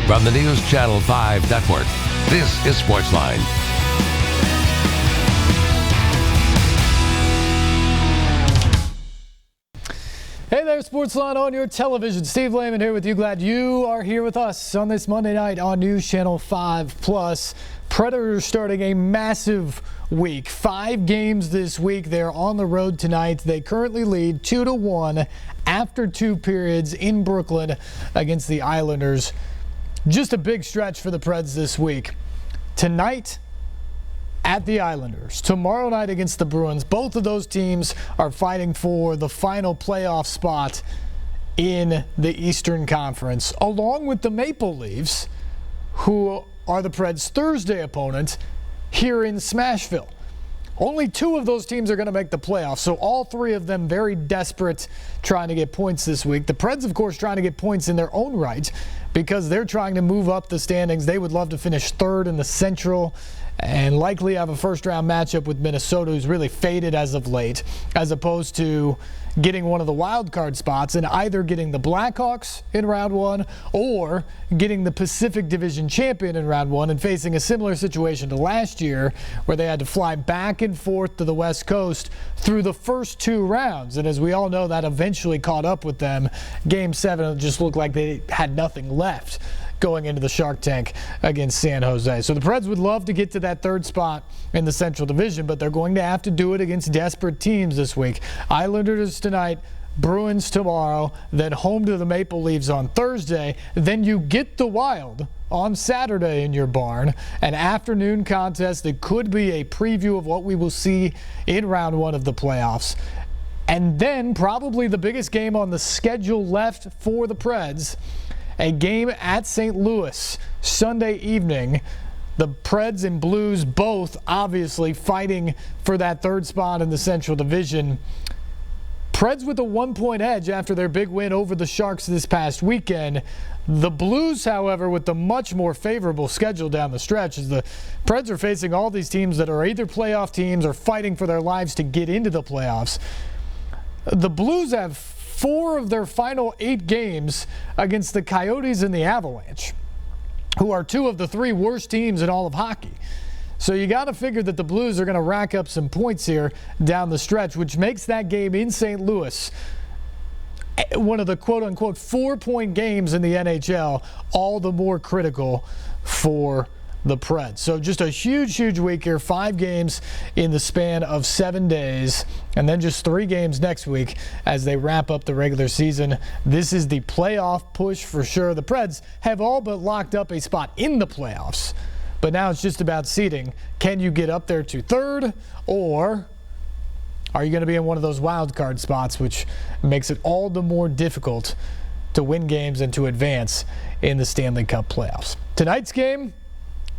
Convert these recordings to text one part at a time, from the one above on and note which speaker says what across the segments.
Speaker 1: From the News Channel 5 Network, this is SportsLine.
Speaker 2: Hey there, SportsLine on your television. Steve Layman here with you. Glad you are here with us on this Monday night on News Channel 5+. Predators starting a massive week. 5 games this week. They're on the road tonight. They currently lead 2-1 after 2 periods in Brooklyn against the Islanders. Just a big stretch for the Preds this week. Tonight at the Islanders. Tomorrow night against the Bruins. Both of those teams are fighting for the final playoff spot in the Eastern Conference, along with the Maple Leafs, who are the Preds' Thursday opponent here in Smashville. Only 2 of those teams are going to make the playoffs, so all 3 of them very desperate trying to get points this week. The Preds, of course, trying to get points in their own right because they're trying to move up the standings. They would love to finish 3rd in the Central and likely have a first-round matchup with Minnesota, who's really faded as of late, as opposed to getting one of the wild card spots and either getting the Blackhawks in round 1 or getting the Pacific Division champion in round 1 and facing a similar situation to last year where they had to fly back and forth to the West Coast through the first 2 rounds. And as we all know, that eventually caught up with them. Game 7, it just looked like they had nothing left going into the Shark Tank against San Jose. So the Preds would love to get to that 3rd spot in the Central Division, but they're going to have to do it against desperate teams this week. Islanders tonight, Bruins tomorrow, then home to the Maple Leafs on Thursday. Then you get the Wild on Saturday in your barn, an afternoon contest that could be a preview of what we will see in round 1 of the playoffs. And then probably the biggest game on the schedule left for the Preds, a game at St. Louis Sunday evening. The Preds and Blues both obviously fighting for that 3rd spot in the Central Division. Preds with a 1-point edge after their big win over the Sharks this past weekend. The Blues, however, with the much more favorable schedule down the stretch, as the Preds are facing all these teams that are either playoff teams or fighting for their lives to get into the playoffs. The Blues have 4 of their final 8 games against the Coyotes and the Avalanche, who are 2 of the 3 worst teams in all of hockey. So you got to figure that the Blues are going to rack up some points here down the stretch, which makes that game in St. Louis one of the quote-unquote 4-point games in the NHL all the more critical for the Preds. So just a huge week here. 5 games in the span of 7 days, and then just 3 games next week as they wrap up the regular season. This is the playoff push for sure. The Preds have all but locked up a spot in the playoffs, but now it's just about seeding. Can you get up there to 3rd, or are you going to be in one of those wild card spots, which makes it all the more difficult to win games and to advance in the Stanley Cup playoffs? Tonight's game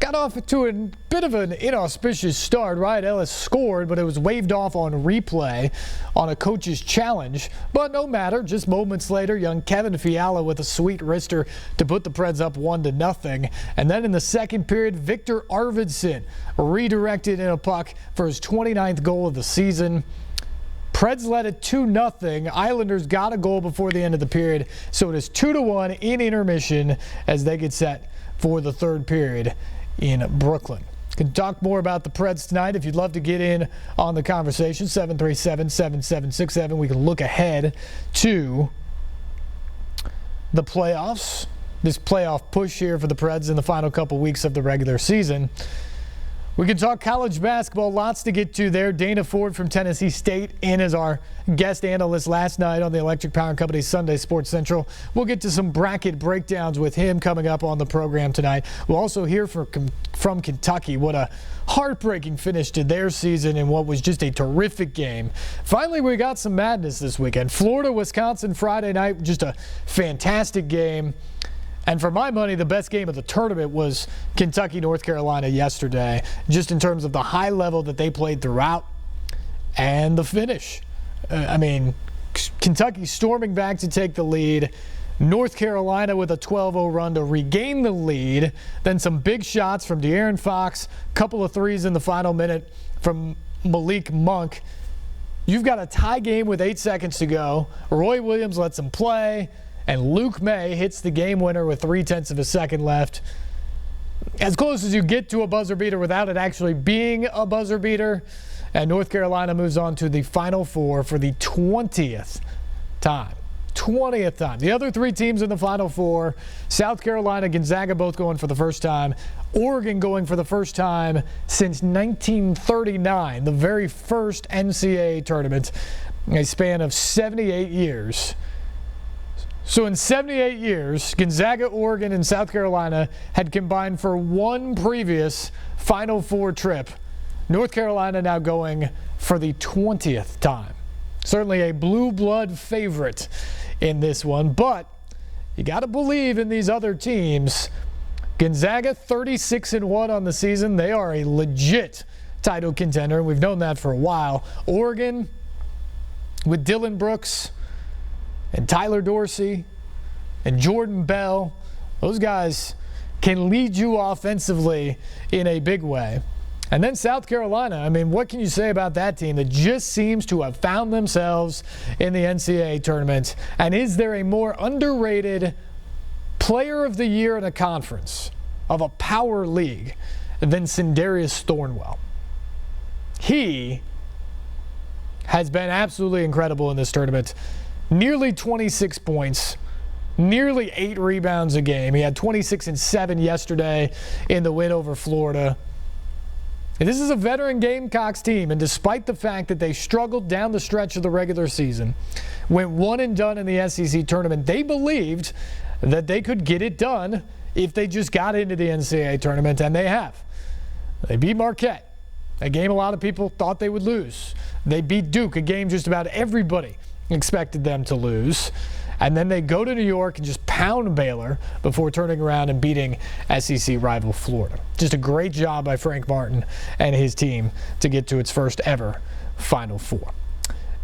Speaker 2: got off to a bit of an inauspicious start. Ryan Ellis scored, but it was waved off on replay on a coach's challenge. But no matter, just moments later, young Kevin Fiala with a sweet wrister to put the Preds up 1-0. And then in the second period, Victor Arvidsson redirected in a puck for his 29th goal of the season. Preds led it 2-0. Islanders got a goal before the end of the period, so it is 2-1 in intermission as they get set for the 3rd period in Brooklyn. Can talk more about the Preds tonight if you'd love to get in on the conversation. 737-7767. We can look ahead to the playoffs. This playoff push here for the Preds in the final couple weeks of the regular season. We can talk college basketball, lots to get to there. Dana Ford from Tennessee State in as our guest analyst last night on the Electric Power Company Sunday Sports Central. We'll get to some bracket breakdowns with him coming up on the program tonight. We'll also hear from Kentucky. What a heartbreaking finish to their season in what was just a terrific game. Finally, we got some madness this weekend. Florida, Wisconsin Friday night, just a fantastic game. And for my money, the best game of the tournament was Kentucky, North Carolina yesterday, just in terms of the high level that they played throughout and the finish. Kentucky storming back to take the lead. North Carolina with a 12-0 run to regain the lead. Then some big shots from De'Aaron Fox, couple of threes in the final minute from Malik Monk. You've got a tie game with 8 seconds to go. Roy Williams lets them play. and Luke May hits the game winner with 0.3 of a second left. As close as you get to a buzzer beater without it actually being a buzzer beater. And North Carolina moves on to the Final Four for the 20th time. 20th time. The other three teams in the Final Four, South Carolina, Gonzaga both going for the first time. Oregon going for the first time since 1939, the very first NCAA tournament, a span of 78 years. So in 78 years, Gonzaga, Oregon, and South Carolina had combined for one previous Final Four trip. North Carolina now going for the 20th time. Certainly a blue blood favorite in this one, but you got to believe in these other teams. Gonzaga 36-1 on the season. They are a legit title contender, and we've known that for a while. Oregon with Dylan Brooks and Tyler Dorsey and Jordan Bell, those guys can lead you offensively in a big way. And then South Carolina, I mean, what can you say about that team that just seems to have found themselves in the NCAA tournament? And is there a more underrated player of the year in a conference of a power league than Sindarius Thornwell? He has been absolutely incredible in this tournament. Nearly 26 points, nearly 8 rebounds a game. He had 26 and 7 yesterday in the win over Florida. And this is a veteran Gamecocks team, and despite the fact that they struggled down the stretch of the regular season, went one and done in the SEC tournament, they believed that they could get it done if they just got into the NCAA tournament, and they have. They beat Marquette, a game a lot of people thought they would lose. They beat Duke, a game just about everybody expected them to lose. And then they go to New York and just pound Baylor before turning around and beating SEC rival Florida. Just a great job by Frank Martin and his team to get to its first ever Final Four.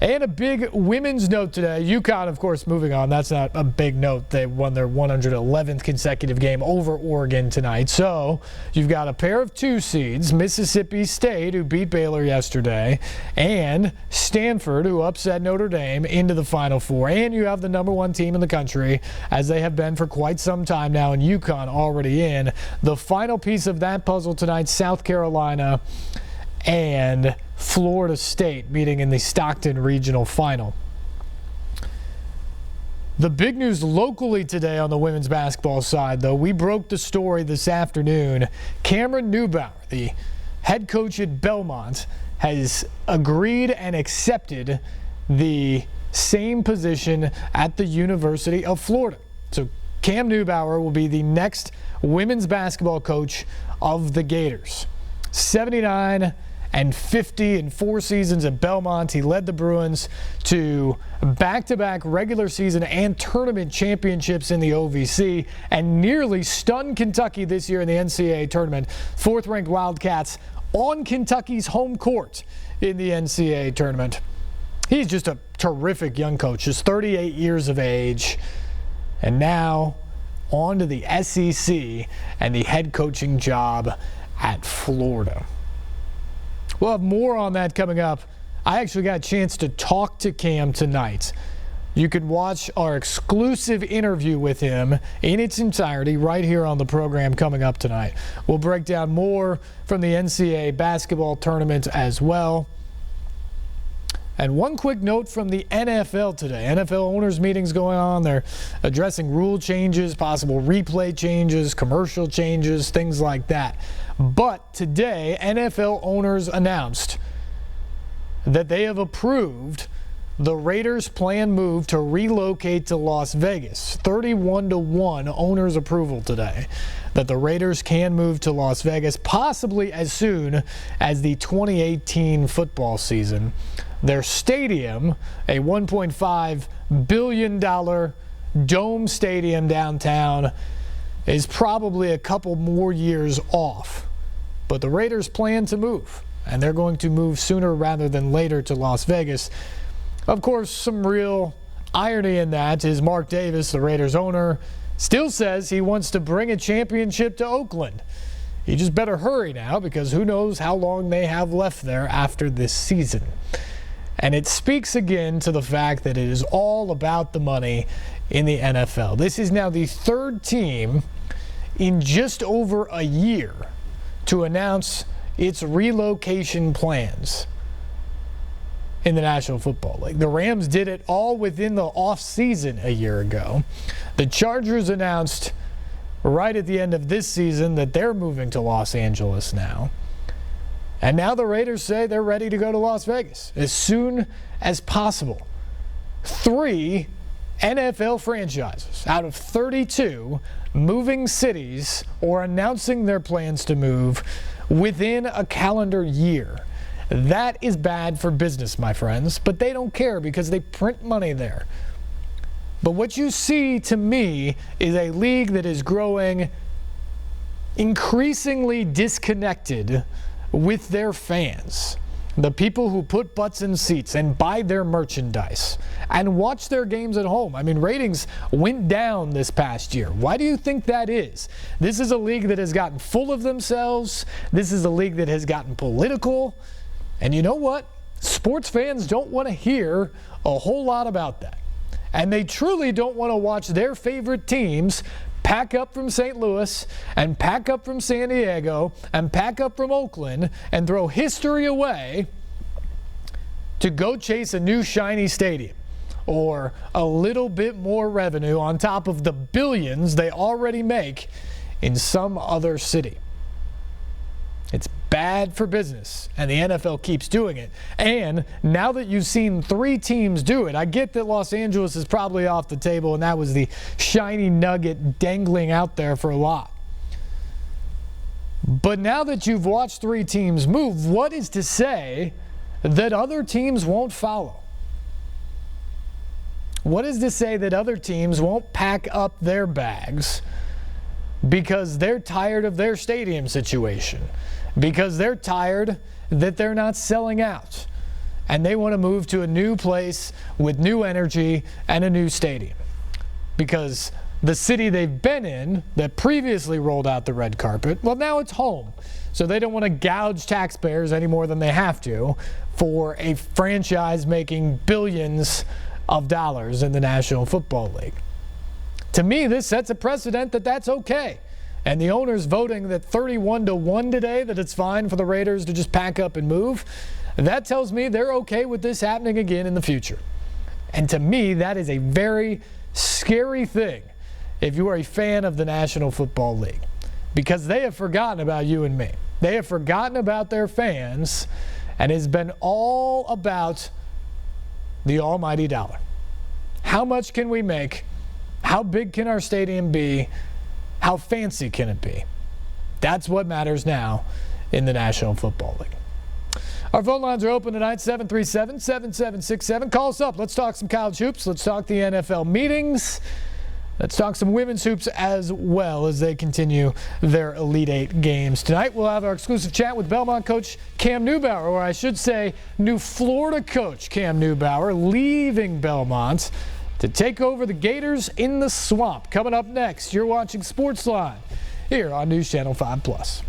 Speaker 2: And a big women's note today. UConn, of course, moving on. That's not a big note. They won their 111th consecutive game over Oregon tonight. So you've got a pair of 2 seeds, Mississippi State, who beat Baylor yesterday, and Stanford, who upset Notre Dame into the Final Four. And you have the number 1 team in the country, as they have been for quite some time now, and UConn already in. The final piece of that puzzle tonight, South Carolina and Florida State meeting in the Stockton Regional Final. The big news locally today on the women's basketball side, though, we broke the story this afternoon. Cameron Newbauer, the head coach at Belmont, has agreed and accepted the same position at the University of Florida. So Cam Newbauer will be the next women's basketball coach of the Gators. 79 and 50 in 4 seasons at Belmont. He led the Bruins to back-to-back regular season and tournament championships in the OVC and nearly stunned Kentucky this year in the NCAA tournament. 4th-ranked Wildcats on Kentucky's home court in the NCAA tournament. He's just a terrific young coach, just 38 years of age. And now on to the SEC and the head coaching job at Florida. We'll have more on that coming up. I actually got a chance to talk to Cam tonight. You can watch our exclusive interview with him in its entirety right here on the program coming up tonight. We'll break down more from the NCAA basketball tournament as well. And one quick note from the NFL today. NFL owners meetings going on. They're addressing rule changes, possible replay changes, commercial changes, things like that. But today, NFL owners announced that they have approved the Raiders' planned move to relocate to Las Vegas. 31-1 owners' approval today that the Raiders can move to Las Vegas, possibly as soon as the 2018 football season. Their stadium, a $1.5 billion dome stadium downtown, is probably a couple more years off. But the Raiders plan to move, and they're going to move sooner rather than later to Las Vegas. Of course, some real irony in that is Mark Davis, the Raiders owner, still says he wants to bring a championship to Oakland. He just better hurry now, because who knows how long they have left there after this season. And it speaks again to the fact that it is all about the money in the NFL. This is now the third team in just over a year to announce its relocation plans in the National Football League. The Rams did it all within the offseason a year ago. The Chargers announced right at the end of this season that they're moving to Los Angeles now. And now the Raiders say they're ready to go to Las Vegas as soon as possible. 3 NFL franchises out of 32 moving cities or announcing their plans to move within a calendar year. That is bad for business, my friends, but they don't care because they print money there. But what you see to me is a league that is growing increasingly disconnected with their fans, the people who put butts in seats and buy their merchandise and watch their games at home. I mean, ratings went down this past year. Why do you think that is? This is a league that has gotten full of themselves. This is a league that has gotten political. And you know what? Sports fans don't want to hear a whole lot about that. And they truly don't want to watch their favorite teams pack up from St. Louis and pack up from San Diego and pack up from Oakland and throw history away to go chase a new shiny stadium or a little bit more revenue on top of the billions they already make in some other city. It's bad for business, and the NFL keeps doing it. And now that you've seen 3 teams do it, I get that Los Angeles is probably off the table, and that was the shiny nugget dangling out there for a lot. But now that you've watched 3 teams move, what is to say that other teams won't follow? What is to say that other teams won't pack up their bags because they're tired of their stadium situation? Because they're tired that they're not selling out and they want to move to a new place with new energy and a new stadium. Because the city they've been in that previously rolled out the red carpet, well, now it's home. So they don't want to gouge taxpayers any more than they have to for a franchise making billions of dollars in the National Football League. To me, this sets a precedent that that's okay. And the owners voting that 31-1 today, that it's fine for the Raiders to just pack up and move, that tells me they're okay with this happening again in the future. And to me, that is a very scary thing if you are a fan of the National Football League, because they have forgotten about you and me. They have forgotten about their fans, and it's been all about the almighty dollar. How much can we make? How big can our stadium be? How fancy can it be? That's what matters now in the National Football League. Our phone lines are open tonight, 737-7767. Call us up. Let's talk some college hoops. Let's talk the NFL meetings. Let's talk some women's hoops as well as they continue their Elite Eight games. Tonight we'll have our exclusive chat with Belmont coach Cam Newbauer, or I should say New Florida coach Cam Newbauer, leaving Belmont to take over the Gators in the Swamp. Coming up next, you're watching SportsLine here on News Channel 5+.